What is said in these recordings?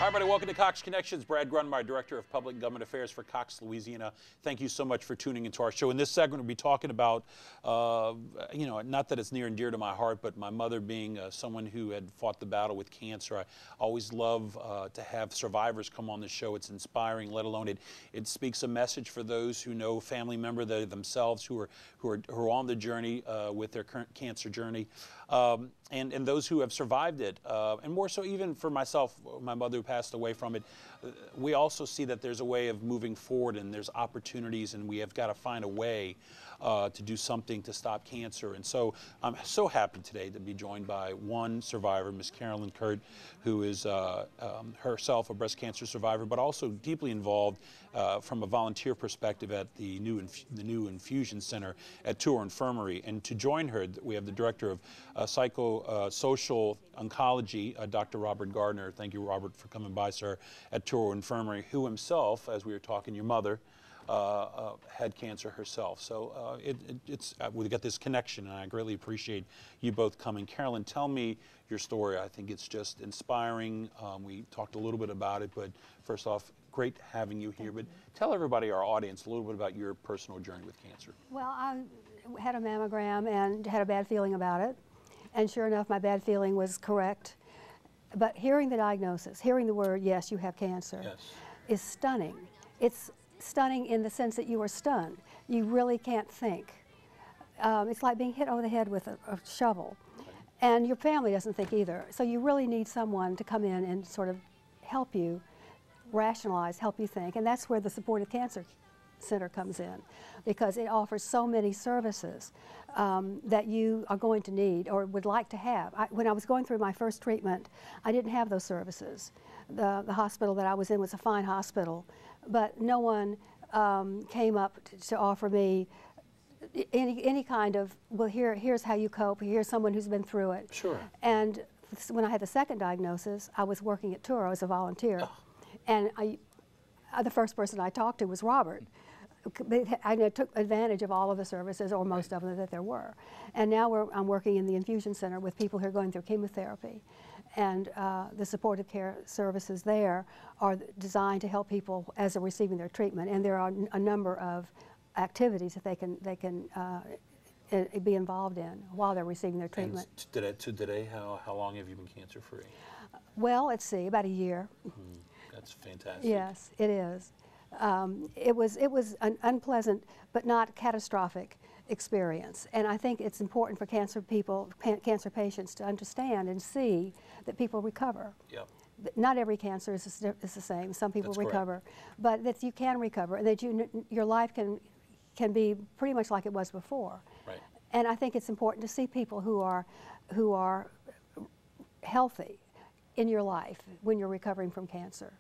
Hi, everybody. Welcome to Cox Connections. Brad Grundmeyer, Director of Public and Government Affairs for Cox, Louisiana. Thank you so much for tuning into our show. In this segment, we'll be talking about, not that it's near and dear to my heart, but my mother being someone who had fought the battle with cancer. I always love to have survivors come on the show. It's inspiring, let alone it speaks a message for those who know family member themselves who are on the journey with their current cancer journey. And those who have survived it, and more so even for myself, my mother who passed away from it, we also see that there's a way of moving forward and there's opportunities, and we have got to find a way to do something to stop cancer. And so I'm so happy today to be joined by one survivor, Miss Carolyn Kurt, who is herself a breast cancer survivor, but also deeply involved from a volunteer perspective at the new infusion center at Touro Infirmary. And to join her, we have the Director of Psychosocial Oncology, Dr. Robert Gardner. Thank you, Robert, for coming by, sir, at Touro Infirmary, who himself, as we were talking, your mother, had cancer herself. So we've got this connection, and I greatly appreciate you both coming. Carolyn, tell me your story. I think it's just inspiring. We talked a little bit about it, but first off, great having you here. But tell everybody, our audience, a little bit about your personal journey with cancer. Well, I had a mammogram and had a bad feeling about it. And sure enough, my bad feeling was correct. But hearing the diagnosis, hearing the word, yes, you have cancer, is stunning. It's stunning in the sense that you are stunned. You really can't think. It's like being hit over the head with a shovel. And your family doesn't think either. So you really need someone to come in and sort of help you rationalize, help you think. And that's where the Supportive Cancer Center comes in, because it offers so many services that you are going to need or would like to have. When I was going through my first treatment, I didn't have those services. The hospital that I was in was a fine hospital, but no one came up to offer me any kind of, well, here's how you cope, here's someone who's been through it. Sure. And when I had the second diagnosis, I was working at Touro as a volunteer. Oh. And the first person I talked to was Robert. I took advantage of all of the services, or most of them that there were. And now I'm working in the infusion center with people who are going through chemotherapy. And the supportive care services there are designed to help people as they're receiving their treatment. And there are a number of activities that they can be involved in while they're receiving their treatment. And to today, how long have you been cancer free? Well, let's see, about a year. That's fantastic. Yes, it is. It was an unpleasant but not catastrophic experience, and I think it's important for cancer patients to understand and see that people recover. Yep. Not every cancer is the same. Some people recover, but that you can recover, and that your life can be pretty much like it was before. Right. And I think it's important to see people who are healthy in your life when you're recovering from cancer.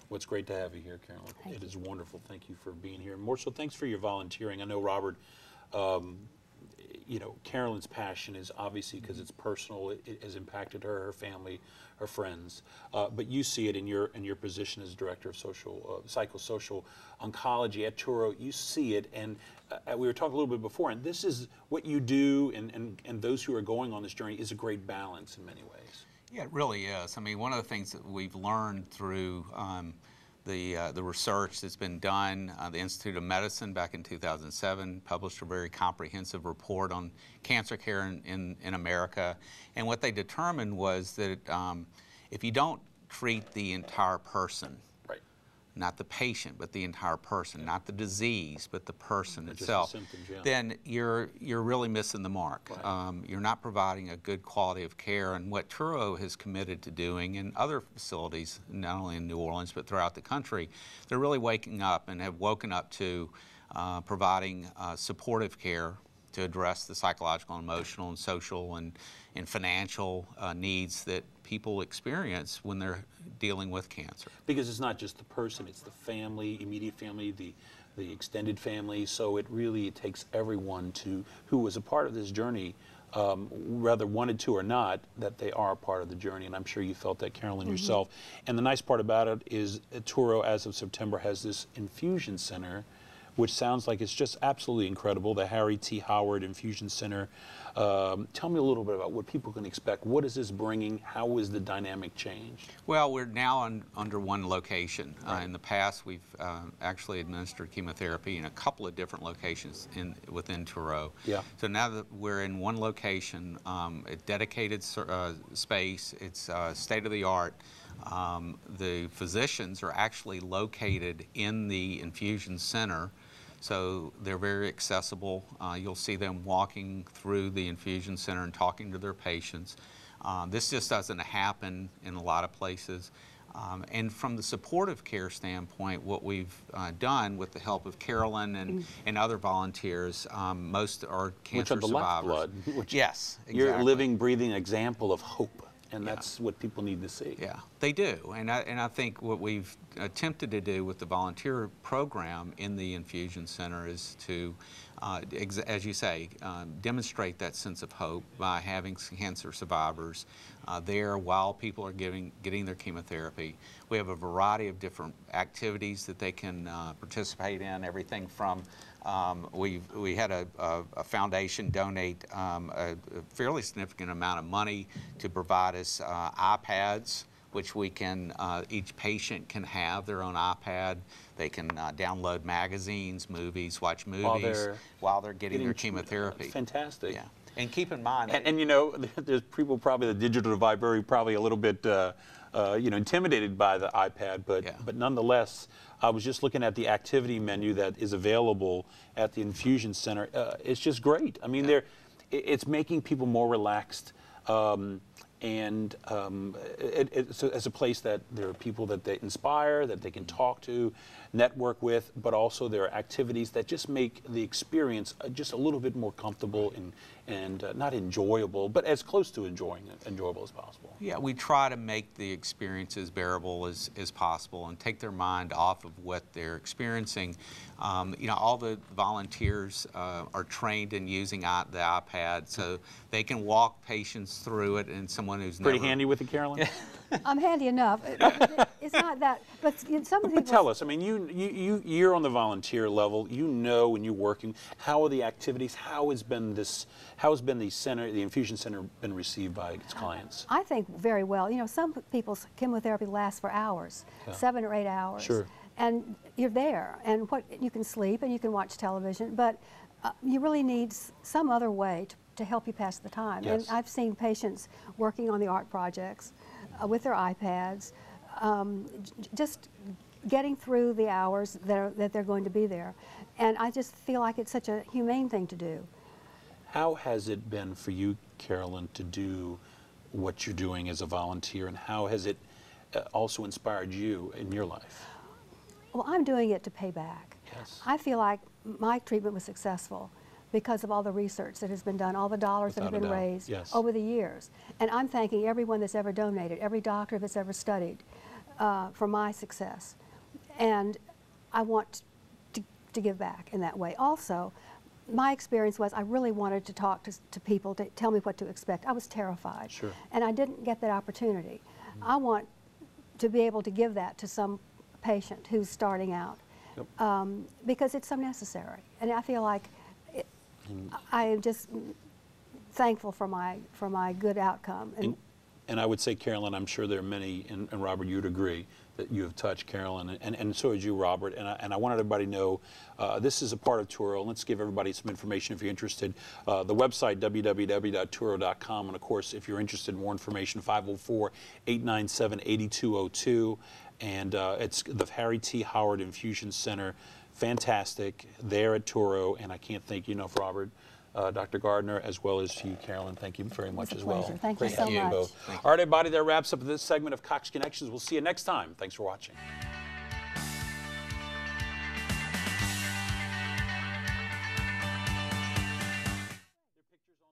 Well, it's great to have you here, Carolyn. It is wonderful. Thank you for being here. More so, thanks for your volunteering. I know, Robert, Carolyn's passion is obviously because it's personal. It has impacted her family, her friends. But you see it in your position as Director of Psychosocial Oncology at Touro. You see it, and we were talking a little bit before, and this is what you do, and those who are going on this journey is a great balance in many ways. Yeah, it really is. I mean, one of the things that we've learned through the research that's been done, the Institute of Medicine back in 2007 published a very comprehensive report on cancer care in America. And what they determined was that if you don't treat the entire person, not the patient, but the entire person, not the disease, but the person itself, then you're really missing the mark. Right. You're not providing a good quality of care. And what Touro has committed to doing, and other facilities, not only in New Orleans, but throughout the country, they're really waking up and have woken up to providing supportive care to address the psychological, emotional, and social and financial needs that people experience when they're dealing with cancer. Because it's not just the person, it's the family, immediate family, the extended family, so it takes everyone who was a part of this journey, whether wanted to or not, that they are a part of the journey, and I'm sure you felt that, Carolyn, yourself. And the nice part about it is Touro, as of September, has this infusion center which sounds like it's just absolutely incredible, the Harry T. Howard Infusion Center. Tell me a little bit about what people can expect. What is this bringing? How is the dynamic changed? Well, we're now under one location. Right. In the past, we've actually administered chemotherapy in a couple of different locations within Touro. Yeah. So now that we're in one location, a dedicated space, it's state-of-the-art. The physicians are actually located in the infusion center, so they're very accessible. You'll see them walking through the infusion center and talking to their patients. This just doesn't happen in a lot of places. And from the supportive care standpoint, what we've done with the help of Carolyn and other volunteers, most are cancer survivors. Which yes, exactly. You're a living, breathing example of hope. And that's what people need to see. Yeah, they do. And I think what we've attempted to do with the volunteer program in the infusion center is to, as you say, demonstrate that sense of hope by having cancer survivors there while people are getting their chemotherapy. We have a variety of different activities that they can participate in, everything from we had a foundation donate a fairly significant amount of money to provide us iPads, which we can, each patient can have their own iPad. They can download magazines, movies, watch movies while they're getting their chemotherapy. Fantastic. Yeah. And keep in mind, and you know, there's people probably the digital divide probably a little bit you know, intimidated by the iPad, but nonetheless, I was just looking at the activity menu that is available at the infusion center. It's just great. I mean, it's making people more relaxed, and it's a place that there are people that they inspire, that they can talk to, network with, but also there are activities that just make the experience just a little bit more comfortable and not enjoyable, but as close to enjoyable as possible. Yeah, we try to make the experience as bearable as possible and take their mind off of what they're experiencing. You know, all the volunteers are trained in using the iPad, so they can walk patients through it, and someone who's pretty handy with it, Carolyn. I'm handy enough. It's not that, but some people. But tell us. I mean, you're on the volunteer level. You know, when you're working, how are the activities? How has been the infusion center been received by its clients? I think very well. You know, some people's chemotherapy lasts for hours, 7 or 8 hours. Sure. And you're there, and you can sleep and you can watch television, but you really need some other way to help you pass the time. Yes. And I've seen patients working on the art projects with their iPads, just getting through the hours that they're going to be there. And I just feel like it's such a humane thing to do. How has it been for you, Carolyn, to do what you're doing as a volunteer, and how has it also inspired you in your life? Well, I'm doing it to pay back. Yes. I feel like my treatment was successful because of all the research that has been done, all the dollars that have been raised over the years. And I'm thanking everyone that's ever donated, every doctor that's ever studied for my success. And I want to give back in that way. Also, my experience was I really wanted to talk to people to tell me what to expect. I was terrified. Sure. And I didn't get that opportunity. I want to be able to give that to some patient who's starting out, because it's so necessary. And I feel like I am just thankful for my good outcome. And I would say, Carolyn, I'm sure there are many, and Robert, you'd agree, that you have touched Carolyn, and so has you, Robert. And I wanted everybody to know this is a part of Touro. Let's give everybody some information if you're interested. The website, www.touro.com. And of course, if you're interested in more information, 504-897-8202. And it's the Harry T. Howard Infusion Center. Fantastic there at Touro. And I can't thank you enough, Robert. Dr. Gardner, as well as you, Carolyn. Thank you very much as well. Thank you so much. All right, everybody, that wraps up this segment of Cox Connections. We'll see you next time. Thanks for watching.